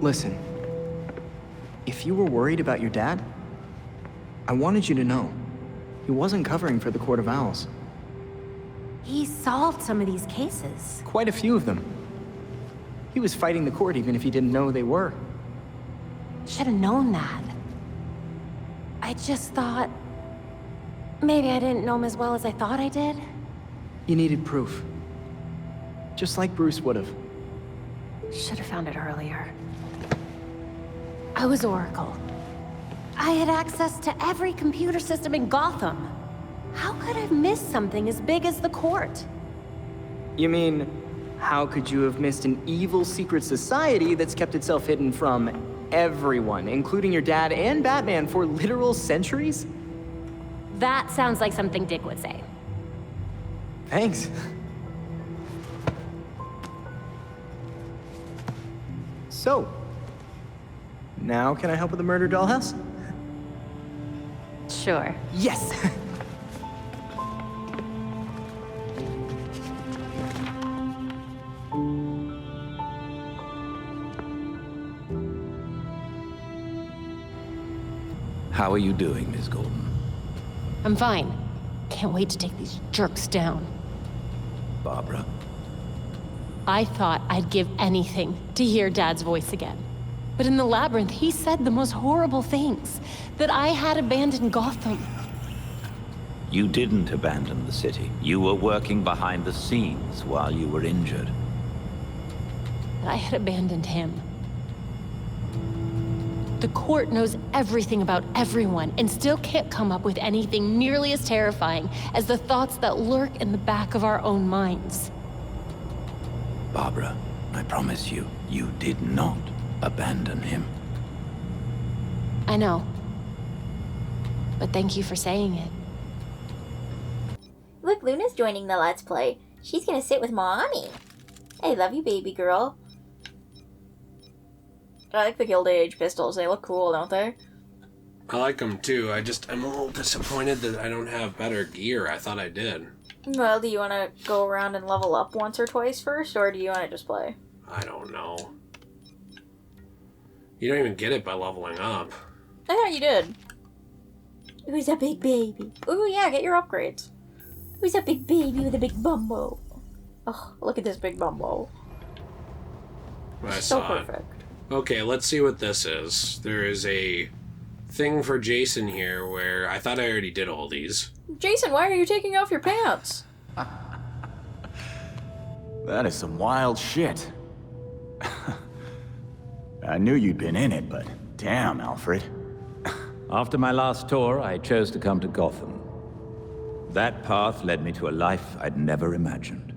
Listen, if you were worried about your dad, I wanted you to know he wasn't covering for the Court of Owls. He solved some of these cases. Quite a few of them. He was fighting the court even if he didn't know they were. Should have known that. I just thought... maybe I didn't know him as well as I thought I did? You needed proof. Just like Bruce would have. Should have found it earlier. I was Oracle. I had access to every computer system in Gotham. How could I have missed something as big as the court? You mean, how could you have missed an evil secret society that's kept itself hidden from everyone, including your dad and Batman, for literal centuries? That sounds like something Dick would say. Thanks. So, now can I help with the murder dollhouse? Sure. Yes! How are you doing, Miss Gordon? I'm fine. Can't wait to take these jerks down. Barbara? I thought I'd give anything to hear Dad's voice again. But in the labyrinth, he said the most horrible things. That I had abandoned Gotham. You didn't abandon the city. You were working behind the scenes while you were injured. That I had abandoned him. The court knows everything about everyone and still can't come up with anything nearly as terrifying as the thoughts that lurk in the back of our own minds. Barbara, I promise you, you did not abandon him. I know. But thank you for saying it. Look, Luna's joining the Let's Play. She's gonna sit with Mommy. I love you, baby girl. I like the Gilded Age pistols. They look cool, don't they? I like them too. I'm a little disappointed that I don't have better gear. I thought I did. Well, do you want to go around and level up once or twice first, or do you want to just play? I don't know. You don't even get it by leveling up. I thought you did. Who's a big baby? Ooh, yeah, get your upgrades. Who's a big baby with a big bumbo? Oh, look at this big bumbo. I So saw it. perfect. Okay, let's see what this is. There is a thing for Jason here where I thought I already did all these. Jason, why are you taking off your pants? That is some wild shit. I knew you'd been in it, but damn, Alfred. After my last tour, I chose to come to Gotham. That path led me to a life I'd never imagined.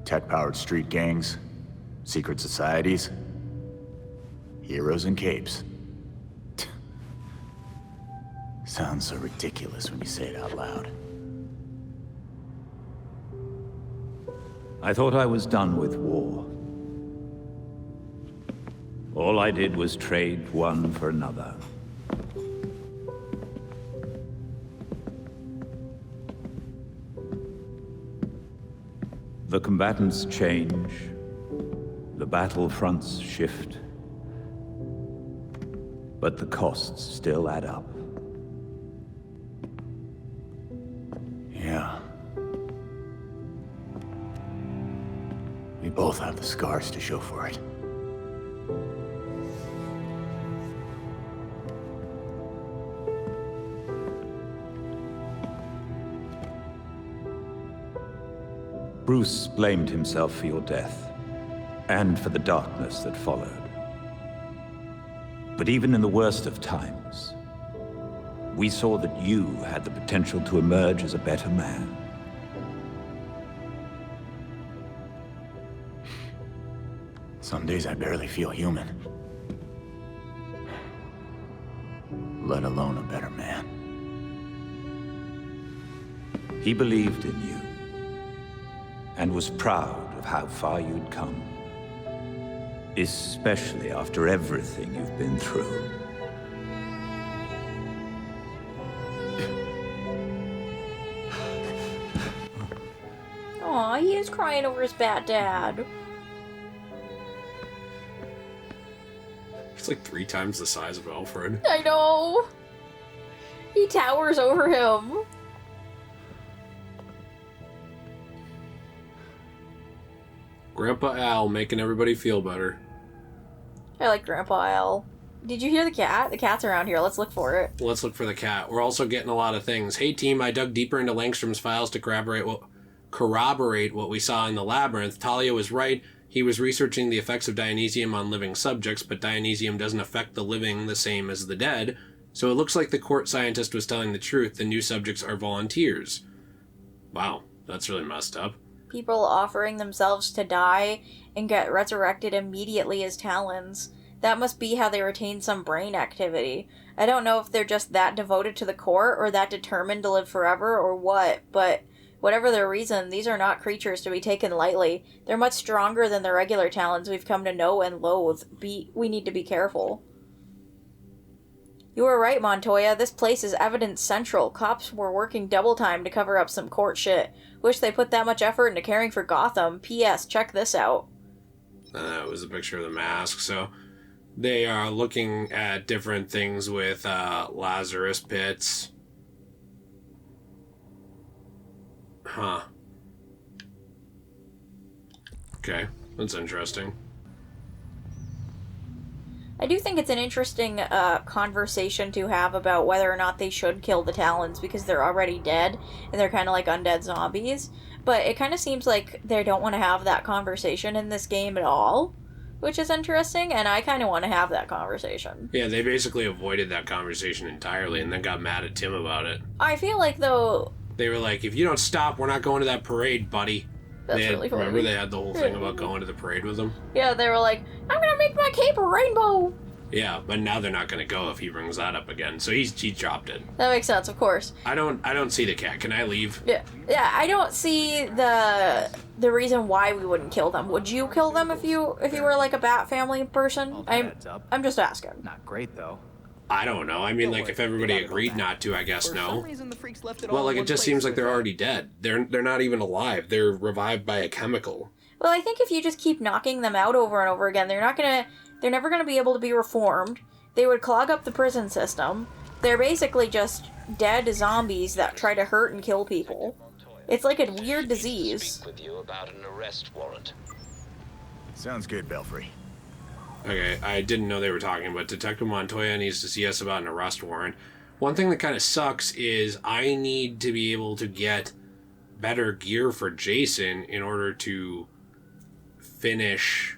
Tech-powered street gangs, secret societies, heroes in capes. Sounds so ridiculous when you say it out loud. I thought I was done with war. All I did was trade one for another. The combatants change. The battlefronts shift. But the costs still add up. Yeah. We both have the scars to show for it. Bruce blamed himself for your death, and for the darkness that followed. But even in the worst of times, we saw that you had the potential to emerge as a better man. Some days I barely feel human. Let alone a better man. He believed in you, and was proud of how far you'd come. Especially after everything you've been through. Aw, he is crying over his bad dad. It's like 3 times the size of Alfred. I know. He towers over him. Grandpa Al making everybody feel better. I like Grandpa Al. Did you hear the cat? The cat's around here. Let's look for it. Let's look for the cat. We're also getting a lot of things. Hey team, I dug deeper into Langstrom's files to corroborate what we saw in the labyrinth. Talia was right. He was researching the effects of Dionysium on living subjects, but Dionysium doesn't affect the living the same as the dead. So it looks like the court scientist was telling the truth. The new subjects are volunteers. Wow, that's really messed up. People offering themselves to die and get resurrected immediately as Talons. That must be how they retain some brain activity. I don't know if they're just that devoted to the court or that determined to live forever or what, but whatever their reason, these are not creatures to be taken lightly. They're much stronger than the regular Talons we've come to know and loathe. We need to be careful. You were right, Montoya. This place is evidence central. Cops were working double time to cover up some court shit. Wish they put that much effort into caring for Gotham. P.S. Check this out. That was a picture of the mask. So they are looking at different things with Lazarus pits. Huh. Okay, that's interesting. I do think it's an interesting conversation to have about whether or not they should kill the Talons because they're already dead and they're kind of like undead zombies. But it kind of seems like they don't want to have that conversation in this game at all, which is interesting, and I kind of want to have that conversation. Yeah, they basically avoided that conversation entirely and then got mad at Tim about it. I feel like, though... They were like, if you don't stop, we're not going to that parade, buddy. That's really funny. Remember they had the whole thing about going to the parade with him? Yeah, they were like, I'm gonna make my cape a rainbow! Yeah, but now they're not going to go if he brings that up again. So he dropped it. That makes sense, of course. I don't see the cat. Can I leave? Yeah, I don't see the reason why we wouldn't kill them. Would you kill them if you were like a Bat family person? I'm just asking. Not great, though. I don't know. I mean, like, if everybody agreed not to, I guess no. Well, like, it just seems like they're already dead. They're not even alive. They're revived by a chemical. Well, I think if you just keep knocking them out over and over again, they're never gonna be able to be reformed. They would clog up the prison system. They're basically just dead zombies that try to hurt and kill people. It's like a weird disease. Speak with you about an arrest warrant. Sounds good, Belfry. Okay, I didn't know they were talking, but Detective Montoya needs to see us about an arrest warrant. One thing that kind of sucks is I need to be able to get better gear for Jason in order to finish...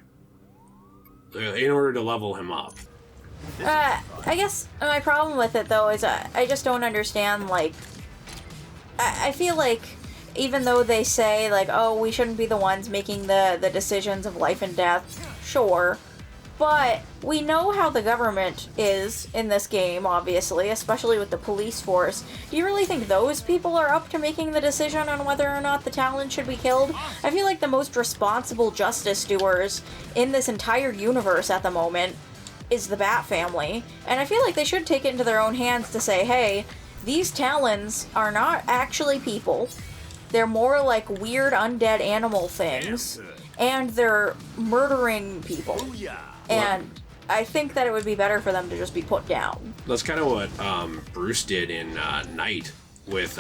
in order to level him up. I guess my problem with it, though, is I just don't understand, like... I feel like even though they say, like, oh, we shouldn't be the ones making the decisions of life and death, sure... But we know how the government is in this game, obviously, especially with the police force. Do you really think those people are up to making the decision on whether or not the Talons should be killed? I feel like the most responsible justice doers in this entire universe at the moment is the Bat family. And I feel like they should take it into their own hands to say, hey, these Talons are not actually people. They're more like weird undead animal things. And they're murdering people. And I think that it would be better for them to just be put down. That's kind of what Bruce did in Night with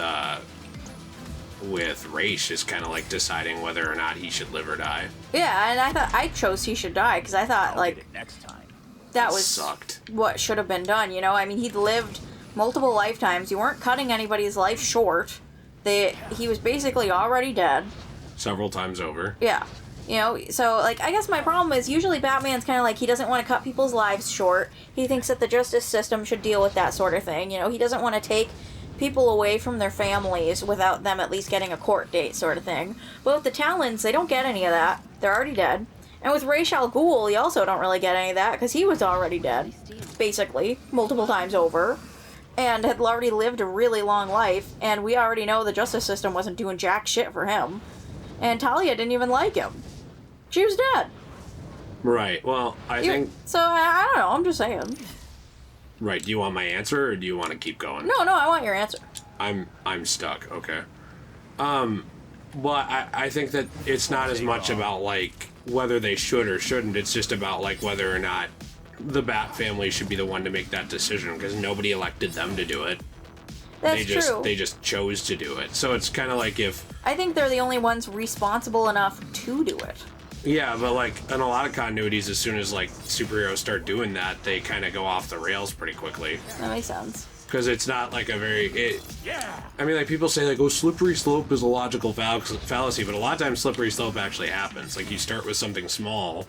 Raish, is kind of like deciding whether or not he should live or die. Yeah, and I thought I chose he should die because I thought like Next time. that was Sucked. what should have been done. You know, I mean, he'd lived multiple lifetimes. You weren't cutting anybody's life short. He was basically already dead. Several times over. Yeah. You know, so, like, I guess my problem is usually Batman's kind of like, he doesn't want to cut people's lives short. He thinks that the justice system should deal with that sort of thing. You know, he doesn't want to take people away from their families without them at least getting a court date sort of thing. But with the Talons, they don't get any of that. They're already dead. And with Ra's al Ghul, you also don't really get any of that because he was already dead, basically, multiple times over. And had already lived a really long life, and we already know the justice system wasn't doing jack shit for him. And Talia didn't even like him. She was dead. Right. Well, I think... So, I don't know. I'm just saying. Right. Do you want my answer, or do you want to keep going? No, I want your answer. I'm stuck. Okay. Well, I think that it's not as much about, like, whether they should or shouldn't. It's just about, like, whether or not the Bat family should be the one to make that decision because nobody elected them to do it. That's true. They just chose to do it. So it's kind of like if... I think they're the only ones responsible enough to do it. Yeah, but like in a lot of continuities, as soon as like superheroes start doing that, they kind of go off the rails pretty quickly. That makes sense. Because it's not like a very... I mean, like people say like, oh, slippery slope is a logical fallacy, but a lot of times slippery slope actually happens. Like you start with something small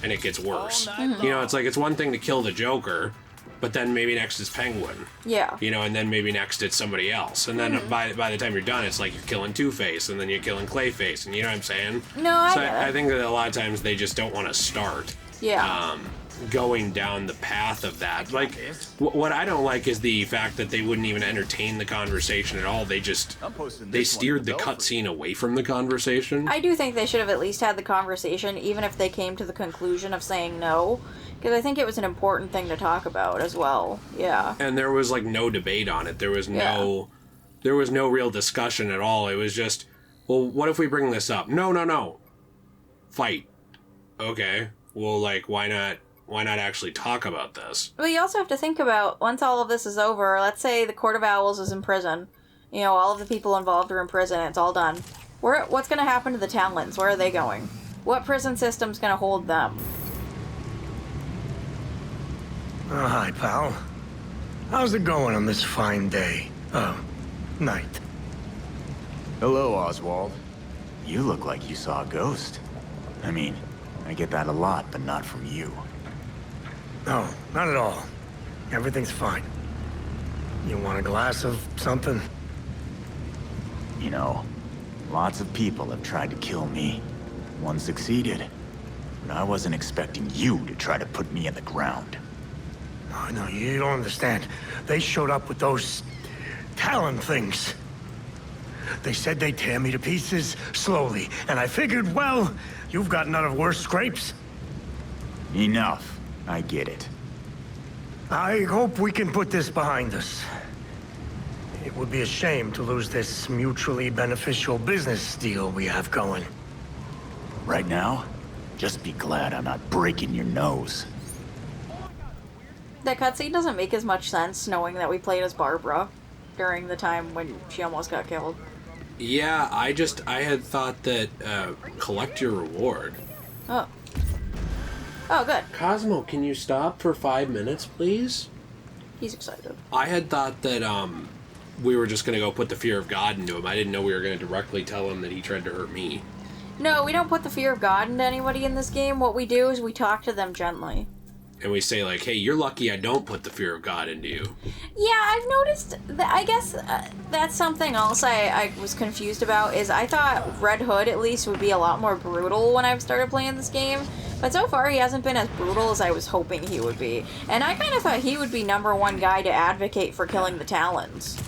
and it gets worse. You know, it's like it's one thing to kill the Joker, but then maybe next is Penguin. Yeah. You know, and then maybe next it's somebody else. And then by the time you're done, it's like you're killing Two-Face, and then you're killing Clayface, and you know what I'm saying? No, I get it. I think that a lot of times they just don't want to start. Yeah. Going down the path of that. Like, what I don't like is the fact that they wouldn't even entertain the conversation at all. They steered the cutscene away from the conversation. I do think they should have at least had the conversation, even if they came to the conclusion of saying no, because I think it was an important thing to talk about as well. Yeah. And there was like no debate on it. There was no real discussion at all. It was just, well, what if we bring this up? No. Fight. Okay. Well, like, why not actually talk about this? Well, you also have to think about, once all of this is over, let's say the Court of Owls is in prison. You know, all of the people involved are in prison, it's all done. What's going to happen to the Talons? Where are they going? What prison system's going to hold them? Oh, hi, pal. How's it going on this fine day? Night. Hello, Oswald. You look like you saw a ghost. I mean, I get that a lot, but not from you. No, not at all. Everything's fine. You want a glass of something? You know, lots of people have tried to kill me. One succeeded. But I wasn't expecting you to try to put me in the ground. Oh, no, you don't understand. They showed up with those Talon things. They said they'd tear me to pieces, slowly. And I figured, well, you've gotten out of worse scrapes. Enough. I get it. I hope we can put this behind us. It would be a shame to lose this mutually beneficial business deal we have going. Right now, just be glad I'm not breaking your nose. That cutscene doesn't make as much sense knowing that we played as Barbara during the time when she almost got killed. Yeah, I had thought that collect your reward. Oh, good. Cosmo, can you stop for 5 minutes, please? He's excited. I had thought that we were just going to go put the fear of God into him. I didn't know we were going to directly tell him that he tried to hurt me. No, we don't put the fear of God into anybody in this game. What we do is we talk to them gently. And we say, like, hey, you're lucky I don't put the fear of God into you. Yeah, I've noticed that. I guess that's something else I was confused about, is I thought Red Hood, at least, would be a lot more brutal when I started playing this game. But so far, he hasn't been as brutal as I was hoping he would be. And I kind of thought he would be #1 guy to advocate for killing the Talons.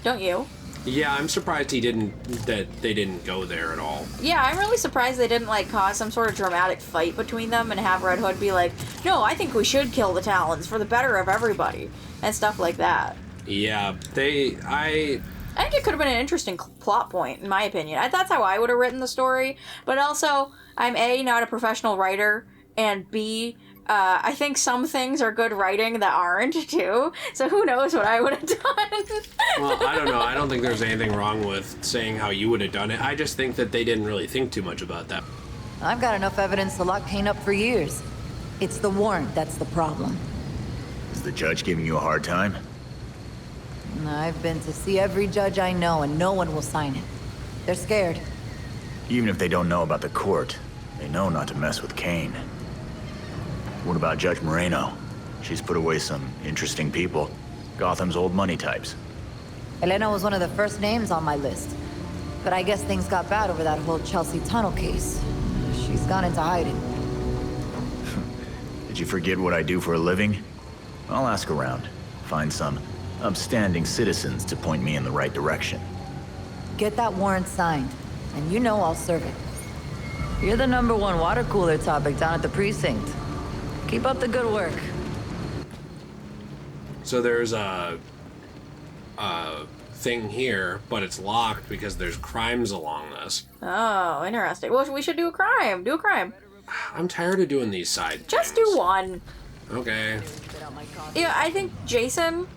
Don't you? Yeah, I'm surprised they didn't go there at all. Yeah, I'm really surprised they didn't, like, cause some sort of dramatic fight between them and have Red Hood be like, no, I think we should kill the Talons for the better of everybody, and stuff like that. Yeah, I think it could have been an interesting plot point, in my opinion. That's how I would have written the story, but also, I'm A, not a professional writer, and B, I think some things are good writing that aren't, too. So who knows what I would have done. Well, I don't know. I don't think there's anything wrong with saying how you would have done it. I just think that they didn't really think too much about that. I've got enough evidence to lock Kane up for years. It's the warrant that's the problem. Is the judge giving you a hard time? I've been to see every judge I know, and no one will sign it. They're scared. Even if they don't know about the court, they know not to mess with Kane. What about Judge Moreno? She's put away some interesting people. Gotham's old money types. Elena was one of the first names on my list. But I guess things got bad over that whole Chelsea tunnel case. She's gone into hiding. Did you forget what I do for a living? I'll ask around. Find some upstanding citizens to point me in the right direction. Get that warrant signed, and you know I'll serve it. You're the #1 water cooler topic down at the precinct. Keep up the good work. So there's a thing here, but it's locked because there's crimes along this. Oh, interesting. Well, we should do a crime. Do a crime. I'm tired of doing these side Just things. do one. Okay. Yeah, I think Jason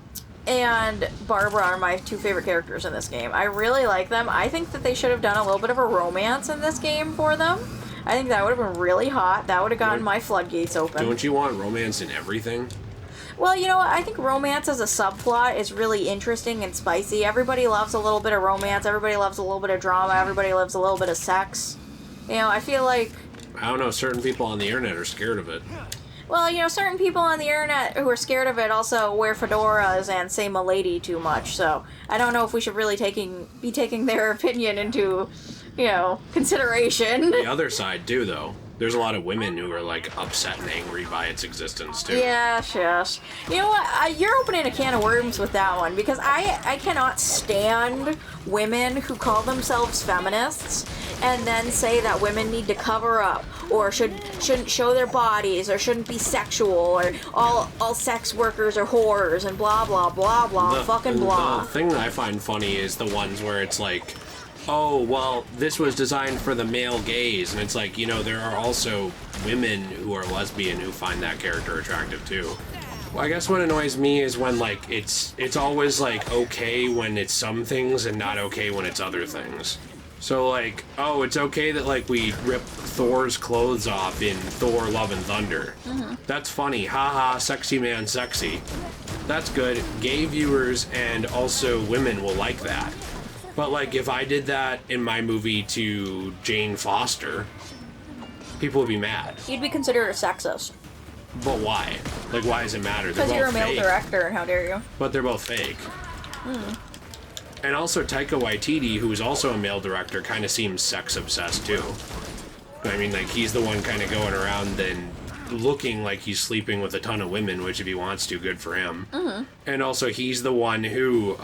and Barbara are my two favorite characters in this game. I really like them. I think that they should have done a little bit of a romance in this game for them. I think that would have been really hot. That would have gotten my floodgates open. Don't you want romance in everything? Well, you know what? I think romance as a subplot is really interesting and spicy. Everybody loves a little bit of romance. Everybody loves a little bit of drama. Everybody loves a little bit of sex. You know, I feel like... I don't know, certain people on the internet are scared of it. Well, you know, certain people on the internet who are scared of it also wear fedoras and say "milady" too much. So I don't know if we should really be taking their opinion into, you know, consideration. The other side, too, though. There's a lot of women who are, like, upset and angry by its existence, too. Yes, yes. You know what? You're opening a can of worms with that one, because I cannot stand women who call themselves feminists and then say that women need to cover up or shouldn't show their bodies or shouldn't be sexual or all sex workers are whores and blah, blah, blah, blah, fucking blah. The thing that I find funny is the ones where it's like, oh, well, this was designed for the male gaze. And it's like, you know, there are also women who are lesbian who find that character attractive, too. Well, I guess what annoys me is when, like, it's always, like, okay when it's some things and not okay when it's other things. So, like, oh, it's okay that, like, we rip Thor's clothes off in Thor Love and Thunder. Mm-hmm. That's funny. Haha, sexy man sexy. That's good. Gay viewers and also women will like that. But, like, if I did that in my movie to Jane Foster, people would be mad. You'd be considered a sexist. But why? Like, why does it matter? Because you're a male director, and how dare you? But they're both fake. And also Taika Waititi, who is also a male director, kind of seems sex-obsessed, too. I mean, like, he's the one kind of going around and looking like he's sleeping with a ton of women, which if he wants to, good for him. And also he's the one who,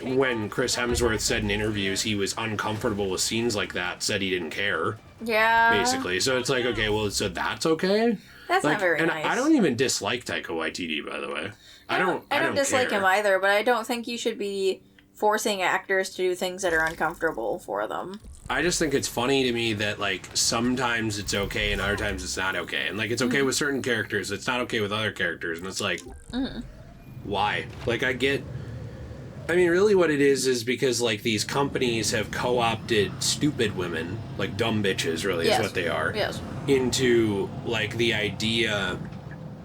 when Chris Hemsworth said in interviews he was uncomfortable with scenes like that, said he didn't care. Yeah. Basically. So it's like, okay, well, so that's okay? That's like, not very and nice. I don't even dislike Taika Waititi, by the way. I don't dislike care. him either, but I don't think you should be forcing actors to do things that are uncomfortable for them. I just think it's funny to me that, like, sometimes it's okay and other times it's not okay. And, like, it's okay with certain characters, it's not okay with other characters. And it's like, why? Like, I mean, really what it is because, like, these companies have co-opted stupid women, like dumb bitches, really, is what they are, into, like, the idea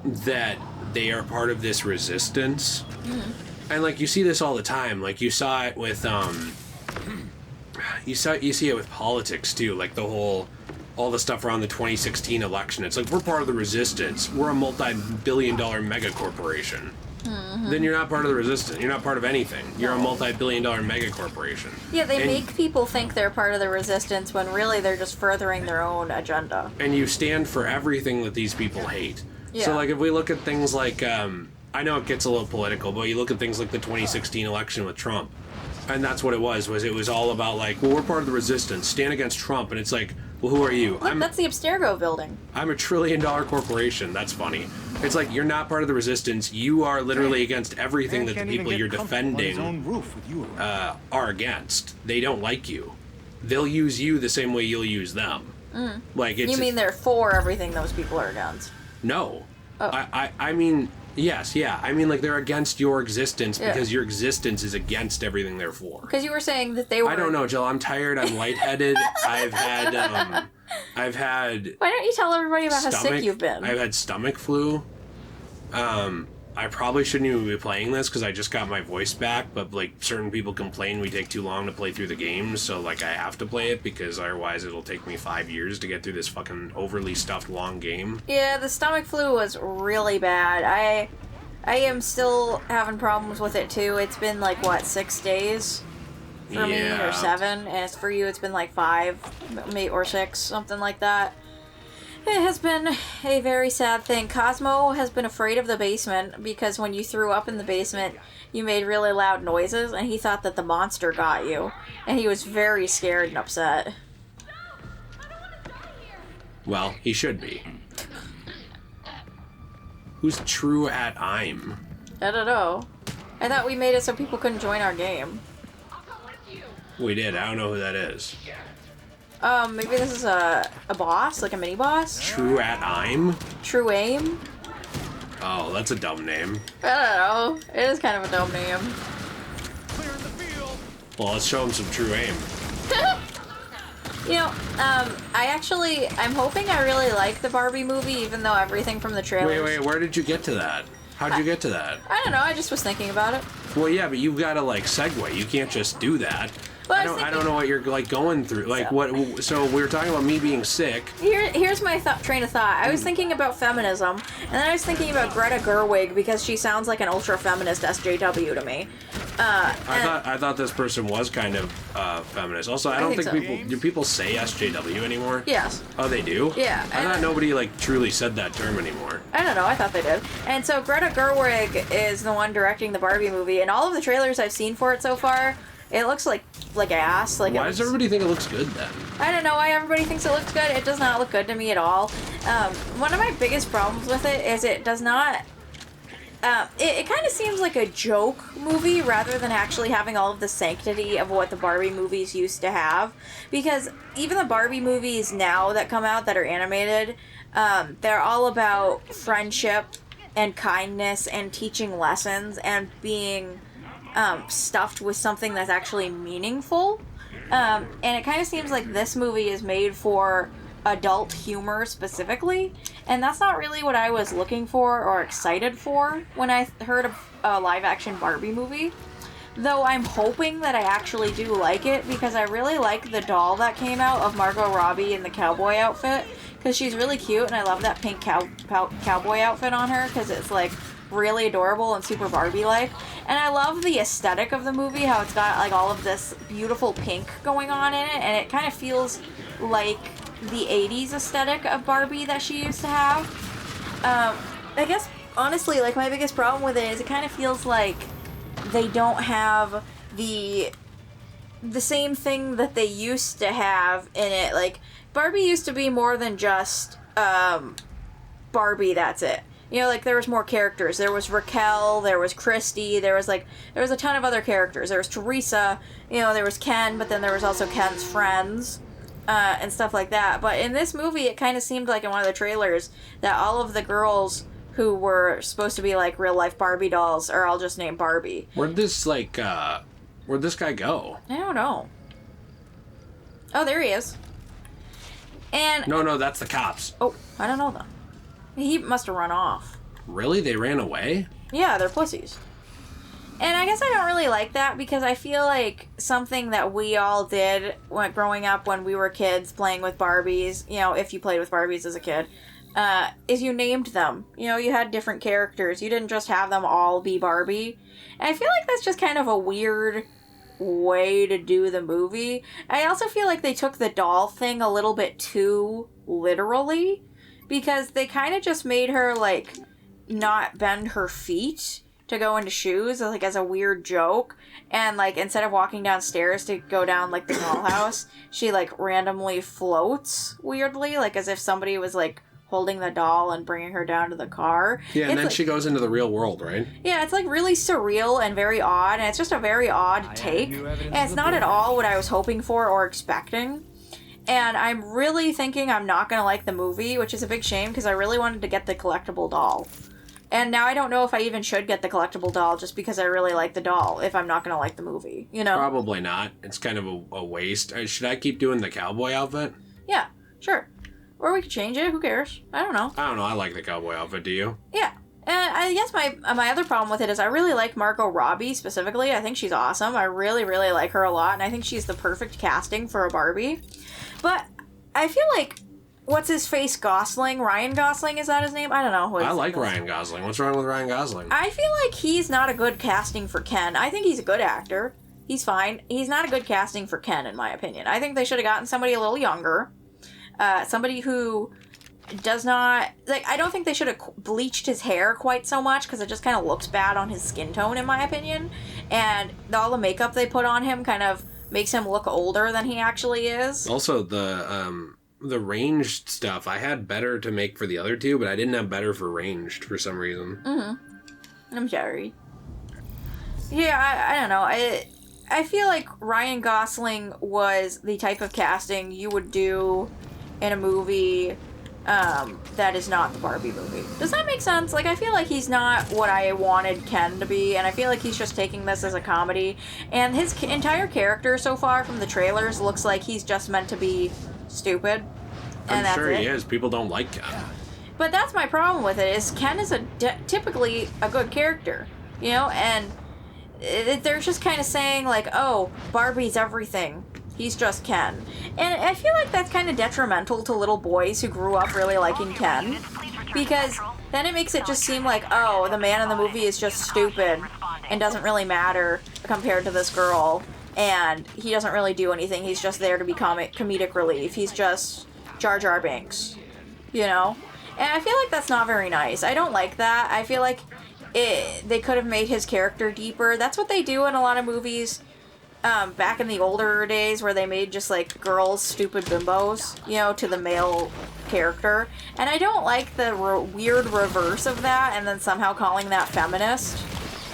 that they are part of this resistance. And, like, you see this all the time. Like, you saw it with, you see it with politics, too. Like, all the stuff around the 2016 election. It's like, we're part of the resistance. We're a multi-billion-dollar mega corporation. Then you're not part of the resistance. You're not part of anything. You're a multi-billion-dollar mega corporation. Yeah, they make people think they're part of the resistance when really they're just furthering their own agenda. And you stand for everything that these people hate. Yeah. So, like, if we look at things like, I know it gets a little political, but you look at things like the 2016 election with Trump, and that's what it was all about, like, well, we're part of the resistance, stand against Trump, and it's like, well, who are you? Look, that's the Abstergo building. I'm $1 trillion corporation. That's funny. It's like, you're not part of the resistance. You are literally against everything that the people you're defending are against. They don't like you. They'll use you the same way you'll use them. Like, it's, you mean they're for everything those people are against? No. Oh. I mean, yes, yeah. I mean, like, they're against your existence because your existence is against everything they're for. Because you were saying that they were... I don't know, Jill. I'm tired. I'm lightheaded. I've had... Why don't you tell everybody about how sick you've been? I've had stomach flu. I probably shouldn't even be playing this because I just got my voice back, but, like, certain people complain we take too long to play through the game, so, like, I have to play it because otherwise it'll take me 5 years to get through this fucking overly stuffed long game. Yeah, the stomach flu was really bad. I am still having problems with it, too. It's been, like, what, 6 days for me, or 7? And for you, it's been, like, 5 or 6, something like that. It has been a very sad thing. Cosmo has been afraid of the basement because when you threw up in the basement, you made really loud noises, and he thought that the monster got you. And he was very scared and upset. Well, he should be. Who's True at I'm? I don't know. I thought we made it so people couldn't join our game. We did. I don't know who that is. Maybe this is a boss, like a mini boss? True at I'm? True aim? Oh, that's a dumb name. I don't know. It is kind of a dumb name. Well, let's show him some true aim. You know, I'm hoping I really like the Barbie movie, even though everything from the trailers... Wait, where did you get to that? How'd you get to that? I don't know, I just was thinking about it. Well, yeah, but you've got to, like, segue. You can't just do that. Well, I don't know what you're, like, going through. Like, so we were talking about me being sick. Here's my train of thought. I was thinking about feminism, and then I was thinking about Greta Gerwig, because she sounds like an ultra-feminist SJW to me. I thought this person was kind of feminist. Also, I don't think so. do people say SJW anymore? Yes. Oh, they do? Yeah. I thought nobody, like, truly said that term anymore. I don't know, I thought they did. And so Greta Gerwig is the one directing the Barbie movie, and all of the trailers I've seen for it so far, it looks like ass. Like, why does everybody think it looks good then? I don't know why everybody thinks it looks good. It does not look good to me at all. One of my biggest problems with it is it does not... it kind of seems like a joke movie rather than actually having all of the sanctity of what the Barbie movies used to have. Because even the Barbie movies now that come out that are animated, they're all about friendship and kindness and teaching lessons and being stuffed with something that's actually meaningful. And it kind of seems like this movie is made for adult humor specifically, and that's not really what I was looking for or excited for when I heard of a live-action Barbie movie. Though I'm hoping that I actually do like it, because I really like the doll that came out of Margot Robbie in the cowboy outfit, because she's really cute, and I love that pink cowboy outfit on her, because it's like really adorable and super Barbie-like. And I love the aesthetic of the movie, how it's got like all of this beautiful pink going on in it, and it kind of feels like the 80s aesthetic of Barbie that she used to have. I guess, honestly, like, my biggest problem with it is it kind of feels like they don't have the same thing that they used to have in it. Like, Barbie used to be more than just, Barbie, that's it. You know, like, there was more characters. There was Raquel, there was Christy, there was a ton of other characters. There was Teresa, you know, there was Ken, but then there was also Ken's friends, and stuff like that. But in this movie, it kind of seemed like in one of the trailers that all of the girls who were supposed to be, like, real-life Barbie dolls are all just named Barbie. Where'd this guy go? I don't know. Oh, there he is. And... No, that's the cops. Oh, I don't know, though. He must have run off. Really? They ran away? Yeah, they're pussies. And I guess I don't really like that, because I feel like something that we all did when growing up when we were kids playing with Barbies, you know, if you played with Barbies as a kid, is you named them. You know, you had different characters. You didn't just have them all be Barbie. And I feel like that's just kind of a weird way to do the movie. I also feel like they took the doll thing a little bit too literally, because they kind of just made her, like, not bend her feet to go into shoes, like, as a weird joke. And, like, instead of walking downstairs to go down, like, the dollhouse, she, like, randomly floats weirdly, like, as if somebody was, like, holding the doll and bringing her down to the car. Yeah, and it's then like, she goes into the real world, right? Yeah, it's, like, really surreal and very odd, and it's just a very odd take. And it's not at all what I was hoping for or expecting. And I'm really thinking I'm not going to like the movie, which is a big shame, because I really wanted to get the collectible doll. And now I don't know if I even should get the collectible doll just because I really like the doll, if I'm not going to like the movie, you know? Probably not. It's kind of a waste. Should I keep doing the cowboy outfit? Yeah, sure. Or we could change it, who cares? I don't know. I like the cowboy outfit, do you? Yeah. And I guess my other problem with it is I really like Margot Robbie specifically. I think she's awesome. I really, really like her a lot, and I think she's the perfect casting for a Barbie. But I feel like, what's his face, Gosling? Ryan Gosling, is that his name? I don't know. I like Ryan Gosling. What's wrong with Ryan Gosling? I feel like he's not a good casting for Ken. I think he's a good actor. He's fine. He's not a good casting for Ken, in my opinion. I think they should have gotten somebody a little younger. Somebody who does not... Like, I don't think they should have bleached his hair quite so much, because it just kind of looks bad on his skin tone, in my opinion. And all the makeup they put on him kind of makes him look older than he actually is. Also, the ranged stuff, I had better to make for the other two, but I didn't have better for ranged for some reason. Mm-hmm. I'm sorry. Yeah, I don't know. I feel like Ryan Gosling was the type of casting you would do in a movie that is not the Barbie movie. Does that make sense? Like, I feel like he's not what I wanted Ken to be, and I feel like he's just taking this as a comedy. And his entire character so far from the trailers looks like he's just meant to be stupid. And I'm sure that's he it. is. People don't like Ken. But that's my problem with it, is Ken is typically a good character, you know? And they're just kind of saying, like, oh, Barbie's everything. He's just Ken. And I feel like that's kind of detrimental to little boys who grew up really liking Ken. Because then it makes it just seem like, oh, the man in the movie is just stupid and doesn't really matter compared to this girl. And he doesn't really do anything. He's just there to be comedic relief. He's just Jar Jar Binks, you know? And I feel like that's not very nice. I don't like that. I feel like they could have made his character deeper. That's what they do in a lot of movies. Back in the older days where they made just, like, girls stupid bimbos, you know, to the male character. And I don't like the weird reverse of that and then somehow calling that feminist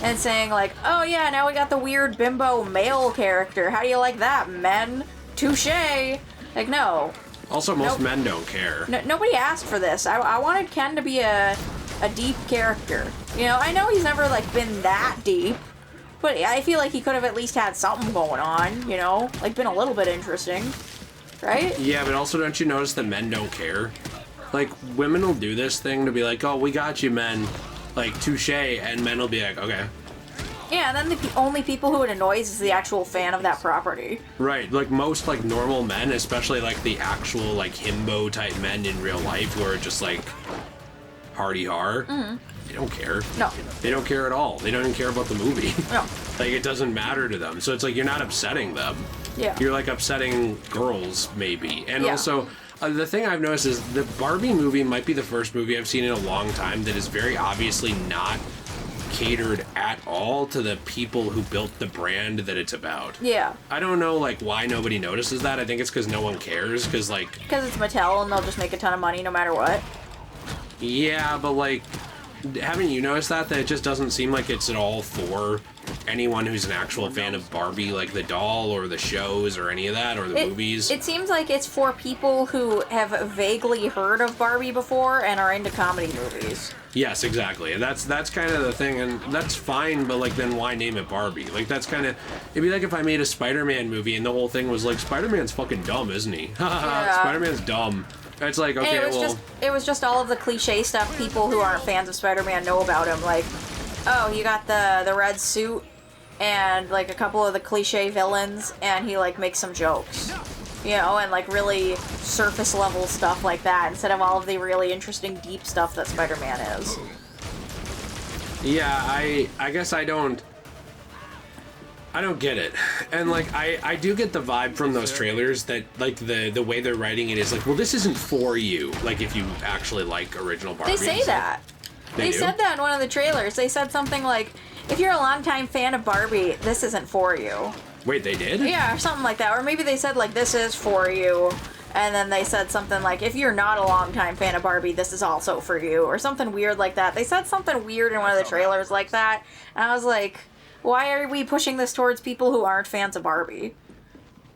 and saying, like, oh yeah, now we got the weird bimbo male character. How do you like that, men? Touché! Like, no. Also, most men don't care. Nobody asked for this. I wanted Ken to be a deep character. You know, I know he's never, like, been that deep. But I feel like he could have at least had something going on, you know? Like, been a little bit interesting. Right? Yeah, but also don't you notice that men don't care? Like, women will do this thing to be like, oh, we got you, men. Like, touché, and men will be like, okay. Yeah, and then the only people who it annoys is the actual fan of that property. Right, like, most, like, normal men, especially, like, the actual, like, himbo-type men in real life who are just, like, hardy-har. Mm-hmm. They don't care. No. They don't care at all. They don't even care about the movie. No. Like, it doesn't matter to them. So it's like, you're not upsetting them. Yeah. You're, like, upsetting girls, maybe. And yeah. also, the thing I've noticed is the Barbie movie might be the first movie I've seen in a long time that is very obviously not catered at all to the people who built the brand that it's about. Yeah. I don't know, like, why nobody notices that. I think it's because no one cares, because, like... Because it's Mattel, and they'll just make a ton of money no matter what. Yeah, but, like... Haven't you noticed that it just doesn't seem like it's at all for anyone who's an actual fan of Barbie, like the doll or the shows or any of that, or the movies? It seems like it's for people who have vaguely heard of Barbie before and are into comedy movies. Yes, exactly. That's kind of the thing, and that's fine, but, like, then why name it Barbie? Like, that's kind of... It'd be like if I made a Spider-Man movie and the whole thing was like, Spider-Man's fucking dumb, isn't he? Yeah. Spider-Man's dumb. It's like, okay, it was just all of the cliche stuff people who aren't fans of Spider-Man know about him. Like, oh, you got the red suit and, like, a couple of the cliche villains, and he, like, makes some jokes. You know, and, like, really surface level stuff like that, instead of all of the really interesting deep stuff that Spider-Man is. Yeah, I guess I don't get it. And, like, I do get the vibe from those trailers that, like, the way they're writing it is like, well, this isn't for you, like, if you actually like original Barbie. They say that. They said that in one of the trailers. They said something like, if you're a longtime fan of Barbie, this isn't for you. Wait, they did? Yeah, or something like that. Or maybe they said, like, this is for you. And then they said something like, if you're not a longtime fan of Barbie, this is also for you. Or something weird like that. They said something weird in one of the trailers like that. And I was like... Why are we pushing this towards people who aren't fans of Barbie?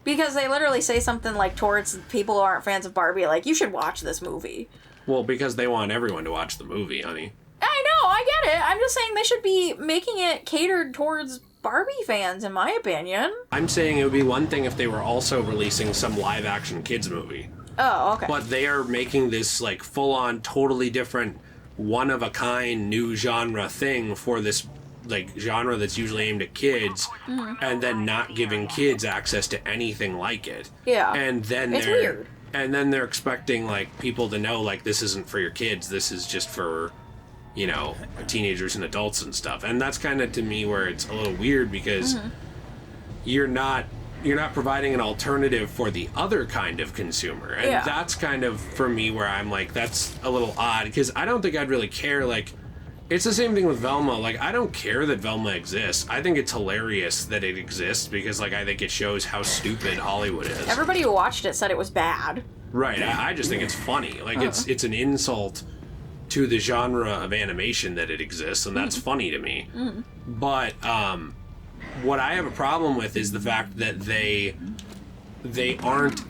Because they literally say something like towards people who aren't fans of Barbie, like, you should watch this movie. Well, because they want everyone to watch the movie, honey. I know, I get it. I'm just saying they should be making it catered towards Barbie fans, in my opinion. I'm saying it would be one thing if they were also releasing some live-action kids movie. Oh, okay. But they are making this, like, full-on, totally different, one-of-a-kind, new genre thing for this... like, genre that's usually aimed at kids, and then not giving kids access to anything like it. Yeah. And then it's weird. And then they're expecting, like, people to know, like, this isn't for your kids, this is just for, you know, teenagers and adults and stuff. And that's kind of, to me, where it's a little weird, because you're not providing an alternative for the other kind of consumer. And that's kind of, for me, where I'm like, that's a little odd, because I don't think I'd really care, like, it's the same thing with Velma. Like, I don't care that Velma exists. I think it's hilarious that it exists because, like, I think it shows how stupid Hollywood is. Everybody who watched it said it was bad. Right. I just think it's funny. Like, it's an insult to the genre of animation that it exists, and that's funny to me. But what I have a problem with is the fact that they aren't...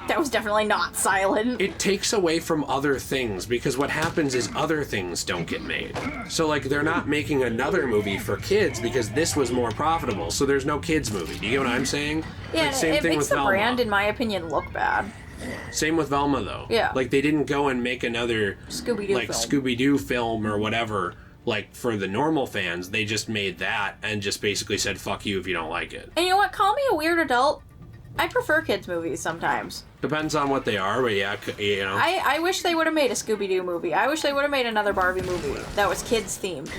That was definitely not silent. It takes away from other things, because what happens is other things don't get made. So, like, they're not making another movie for kids because this was more profitable, so there's no kids movie. Do you get what I'm saying? Yeah, like, same it thing makes with the Velma. brand, in my opinion, look bad. Same with Velma, though. Yeah. Like, they didn't go and make another Scooby-Doo like film. Scooby-Doo film or whatever. Like, for the normal fans, they just made that and just basically said, fuck you if you don't like it. And you know what? Call me a weird adult. I prefer kids' movies sometimes. Depends on what they are, but yeah, you know. I wish they would have made a Scooby-Doo movie. I wish they would have made another Barbie movie that was kids-themed.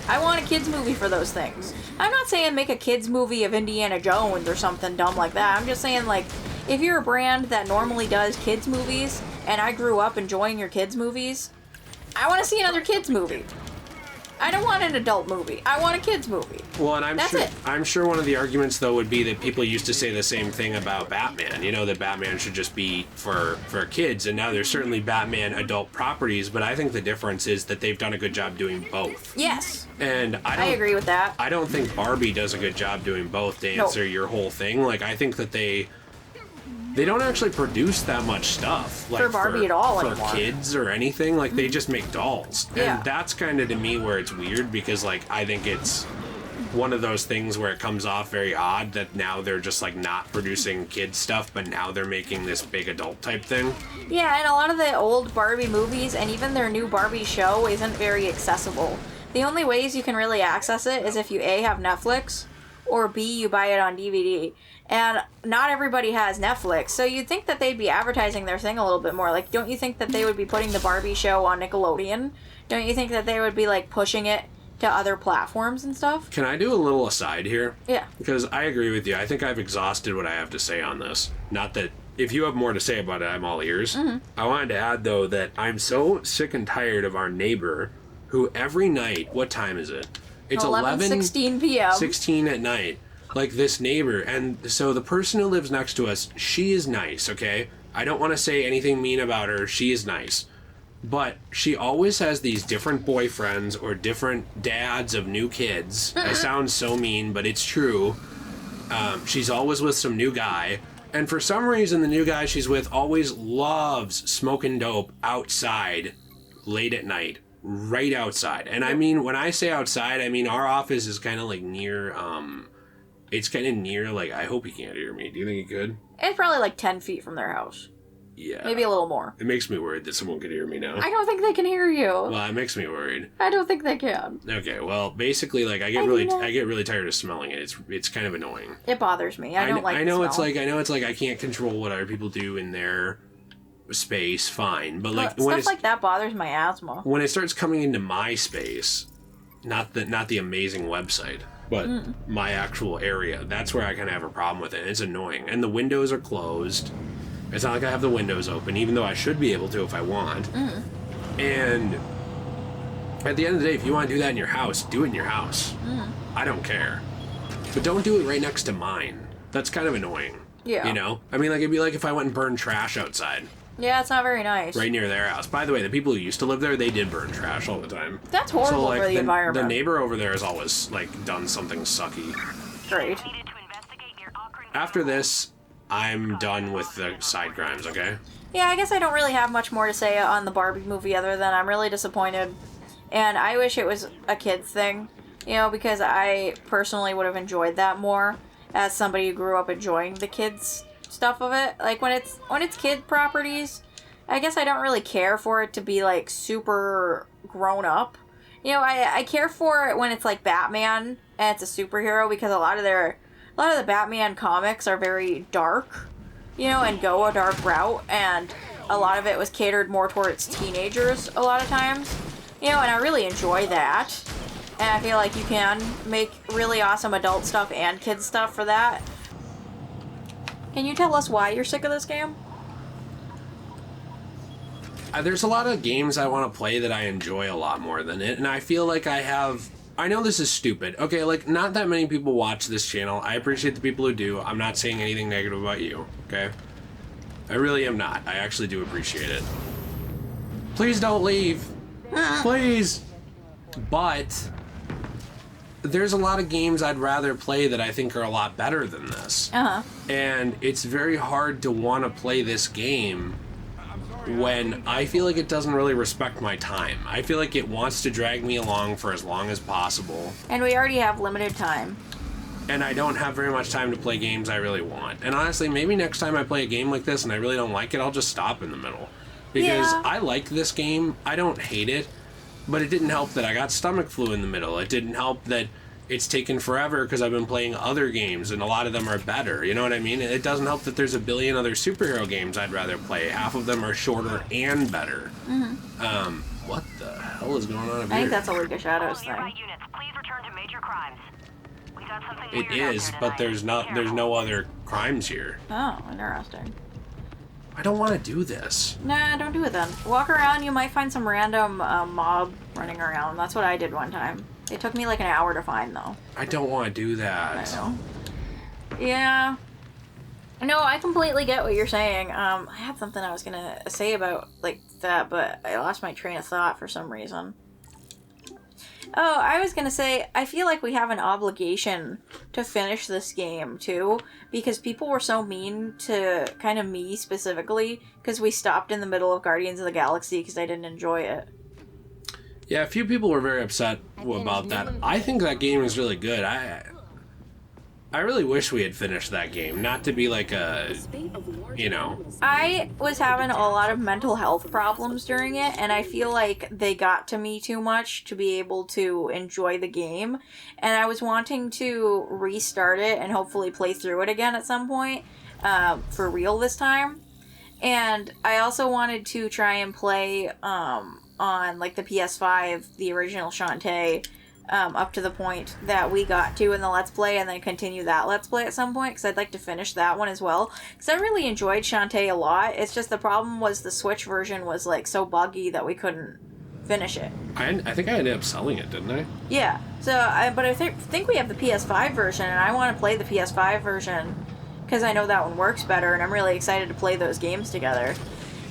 I want a kids' movie for those things. I'm not saying make a kids' movie of Indiana Jones or something dumb like that. I'm just saying, like, if you're a brand that normally does kids' movies, and I grew up enjoying your kids' movies, I want to see another kids' movie. I don't want an adult movie. I want a kids movie. Well, and That's it. I'm sure one of the arguments though would be that people used to say the same thing about Batman. You know, that Batman should just be for kids, and now there's certainly Batman adult properties, but I think the difference is that they've done a good job doing both. Yes. And I agree with that. I don't think Barbie does a good job doing both, to answer your whole thing. Like, I think that they don't actually produce that much stuff like For Barbie at all for anymore. kids or anything. Like, they just make dolls. Yeah. And that's kind of, to me, where it's weird, because, like, I think it's one of those things where it comes off very odd that now they're just, like, not producing kids stuff, but now they're making this big adult type thing. Yeah, and a lot of the old Barbie movies and even their new Barbie show isn't very accessible. The only ways you can really access it is if you A, have Netflix, or B, you buy it on DVD. And not everybody has Netflix, so you'd think that they'd be advertising their thing a little bit more. Like, don't you think that they would be putting the Barbie show on Nickelodeon? Don't you think that they would be, like, pushing it to other platforms and stuff? Can I do a little aside here? Yeah. Because I agree with you. I think I've exhausted what I have to say on this. Not that if you have more to say about it, I'm all ears. Mm-hmm. I wanted to add, though, that I'm so sick and tired of our neighbor who every night, what time is it? It's 11:16 p.m. 16 at night. Like, this neighbor, and so the person who lives next to us, she is nice, okay? I don't want to say anything mean about her. She is nice. But she always has these different boyfriends or different dads of new kids. I sound so mean, but it's true. She's always with some new guy. And for some reason, the new guy she's with always loves smoking dope outside late at night. Right outside. And I mean, when I say outside, I mean our office is kind of like near, it's kind of near, like, I hope he can't hear me. Do you think he could? It's probably like 10 feet from their house. Yeah. Maybe a little more. It makes me worried that someone could hear me now. I don't think they can hear you. Well, it makes me worried. I don't think they can. Okay, well, basically, like, I get really tired of smelling it. It's kind of annoying. It bothers me. I don't like I know the it's smell. like I can't control what other people do in their space, fine. But like Stuff like that bothers my asthma. when it starts coming into my space, not the amazing website, but my actual area, that's where I kind of have a problem with it. It's annoying. And the windows are closed. It's not like I have the windows open, even though I should be able to if I want. And at the end of the day, if you want to do that in your house, do it in your house. I don't care. But don't do it right next to mine. That's kind of annoying. Yeah. You know? I mean, like, it'd be like if I went and burned trash outside. Yeah, it's not very nice. Right near their house. By the way, the people who used to live there, they did burn trash all the time. That's horrible so, like, for the environment. The neighbor over there has always, like, done something sucky. Great. After this, I'm done with the side crimes, okay? Yeah, I guess I don't really have much more to say on the Barbie movie other than I'm really disappointed. And I wish it was a kid's thing, you know, because I personally would have enjoyed that more as somebody who grew up enjoying the kids stuff of it. Like, when it's kid properties, I guess I don't really care for it to be, like, super grown up. You know, I care for it when it's like Batman and it's a superhero, because a lot of the Batman comics are very dark, you know, and go a dark route, and a lot of it was catered more towards teenagers a lot of times, you know, and I really enjoy that. And I feel like you can make really awesome adult stuff and kids stuff for that. Can you tell us why you're sick of this game? There's a lot of games I want to play that I enjoy a lot more than it, and I feel like I know this is stupid. Okay, like, not that many people watch this channel. I appreciate the people who do. I'm not saying anything negative about you, okay? I really am not. I actually do appreciate it. Please don't leave. Please. But there's a lot of games I'd rather play that I think are a lot better than this. And it's very hard to want to play this game when I feel like it doesn't really respect my time. I feel like it wants to drag me along for as long as possible. And we already have limited time. And I don't have very much time to play games I really want. And honestly, maybe next time I play a game like this and I really don't like it, I'll just stop in the middle. Because I like this game. I don't hate it. But it didn't help that I got stomach flu in the middle. It didn't help that it's taken forever because I've been playing other games and a lot of them are better. You know what I mean? It doesn't help that there's a billion other superhero games I'd rather play. Half of them are shorter and better. What the hell is going on up here? I think that's a League of Shadows thing. It is, but there's no other crimes here. Oh, interesting. I don't want to do this. Nah, don't do it then. Walk around, you might find some random mob running around. That's what I did one time. It took me like an hour to find, though. I don't want to do that. I know. Yeah. No, I completely get what you're saying. I had something I was gonna say about, like, that, but I lost my train of thought for some reason. Oh, I was gonna say, I feel like we have an obligation to finish this game, too, because people were so mean to kind of me, specifically, because we stopped in the middle of Guardians of the Galaxy because I didn't enjoy it. Yeah, a few people were very upset about that. I think that game is really good. I really wish we had finished that game, not to be like a, you know. I was having a lot of mental health problems during it, and I feel like they got to me too much to be able to enjoy the game, and I was wanting to restart it and hopefully play through it again at some point, for real this time. And I also wanted to try and play on like the PS5, the original Shantae, up to the point that we got to in the Let's Play, and then continue that Let's Play at some point, because I'd like to finish that one as well, because I really enjoyed Shantae a lot. It's just the problem was the Switch version was like so buggy that we couldn't finish it. I think I ended up selling it, didn't I? Yeah, so but I think we have the PS5 version, and I want to play the PS5 version because I know that one works better, and I'm really excited to play those games together.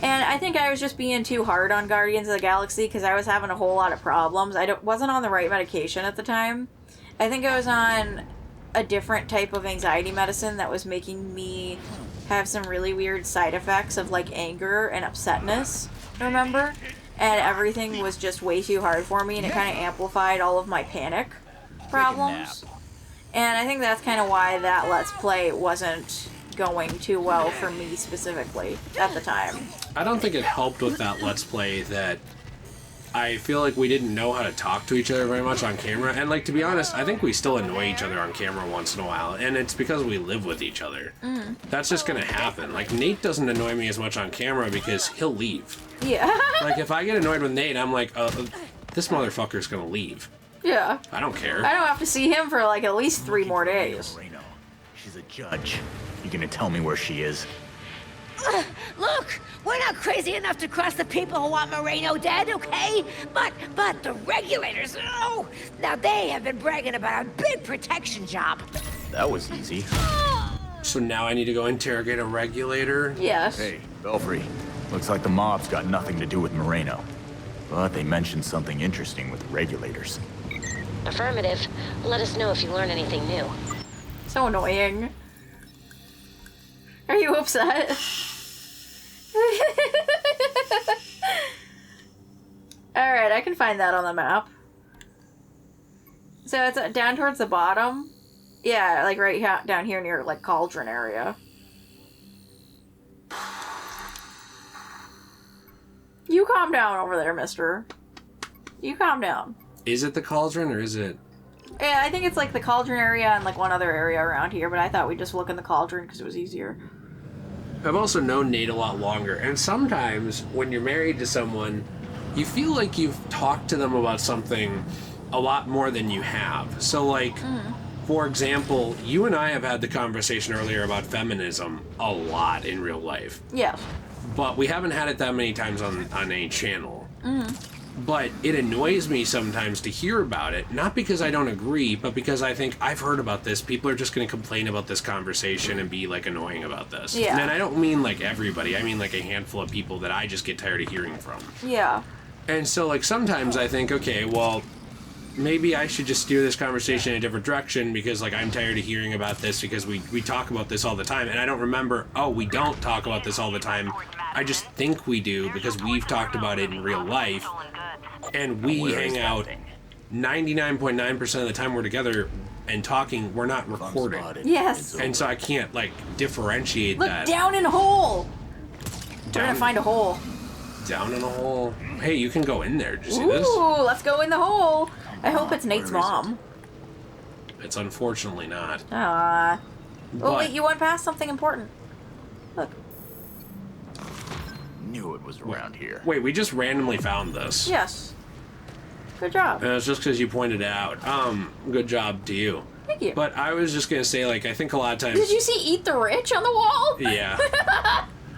And I think I was just being too hard on Guardians of the Galaxy because I was having a whole lot of problems. I wasn't on the right medication at the time. I think I was on a different type of anxiety medicine that was making me have some really weird side effects of like anger and upsetness, remember? And everything was just way too hard for me, and it kind of amplified all of my panic problems. And I think that's kind of why that Let's Play wasn't going too well for me specifically at the time. I don't think it helped with that Let's Play that I feel like we didn't know how to talk to each other very much on camera. And like, to be honest, I think we still annoy each other on camera once in a while, and it's because we live with each other. That's just gonna happen. Like, Nate doesn't annoy me as much on camera because he'll leave. Yeah. Like, if I get annoyed with Nate, I'm like, this motherfucker's gonna leave. Yeah. I don't care. I don't have to see him for like at least 3 more days. She's a judge. You gonna tell me where she is? Look, we're not crazy enough to cross the people who want Moreno dead, okay? But the regulators, oh, now they have been bragging about a big protection job. That was easy. So now I need to go interrogate a regulator? Yes. Hey, Belfry. Looks like the mob's got nothing to do with Moreno. But they mentioned something interesting with regulators. Affirmative. Let us know if you learn anything new. So annoying. Are you upset? Alright, I can find that on the map. So it's down towards the bottom? Yeah, like right down here near like Cauldron area. You calm down over there, mister. You calm down. Is it the Cauldron or is it... Yeah, I think it's like the Cauldron area and like one other area around here, but I thought we'd just look in the Cauldron because it was easier. I've also known Nate a lot longer, and sometimes when you're married to someone, you feel like you've talked to them about something a lot more than you have. So like, for example, you and I have had the conversation earlier about feminism a lot in real life. Yes. But we haven't had it that many times on a channel. But it annoys me sometimes to hear about it, not because I don't agree, but because I think I've heard about this. People are just going to complain about this conversation and be like annoying about this. Yeah. And I don't mean like everybody. I mean like a handful of people that I just get tired of hearing from. Yeah. And so like sometimes I think, okay, well, maybe I should just steer this conversation in a different direction because, like, I'm tired of hearing about this because we talk about this all the time, and I don't remember, oh, we don't talk about this all the time. I just think we do because we've talked about it in real life, and we hang out 99.9% of the time we're together and talking, we're not recording. Yes. And so I can't, like, differentiate Look, that. down in a hole. We're gonna find a hole. Down in a hole. Hey, you can go in there. Did you see this? Ooh, let's go in the hole. I hope it's Nate's mom. It's unfortunately not. Ah. Oh, But- wait, you went past something important. Look. Knew it was around here. Wait, we just randomly found this. Yes. Good job. And it's just because you pointed it out. Good job to you. Thank you. But I was just gonna say, like, I think a lot of times. Did you see "Eat the Rich" on the wall? Yeah.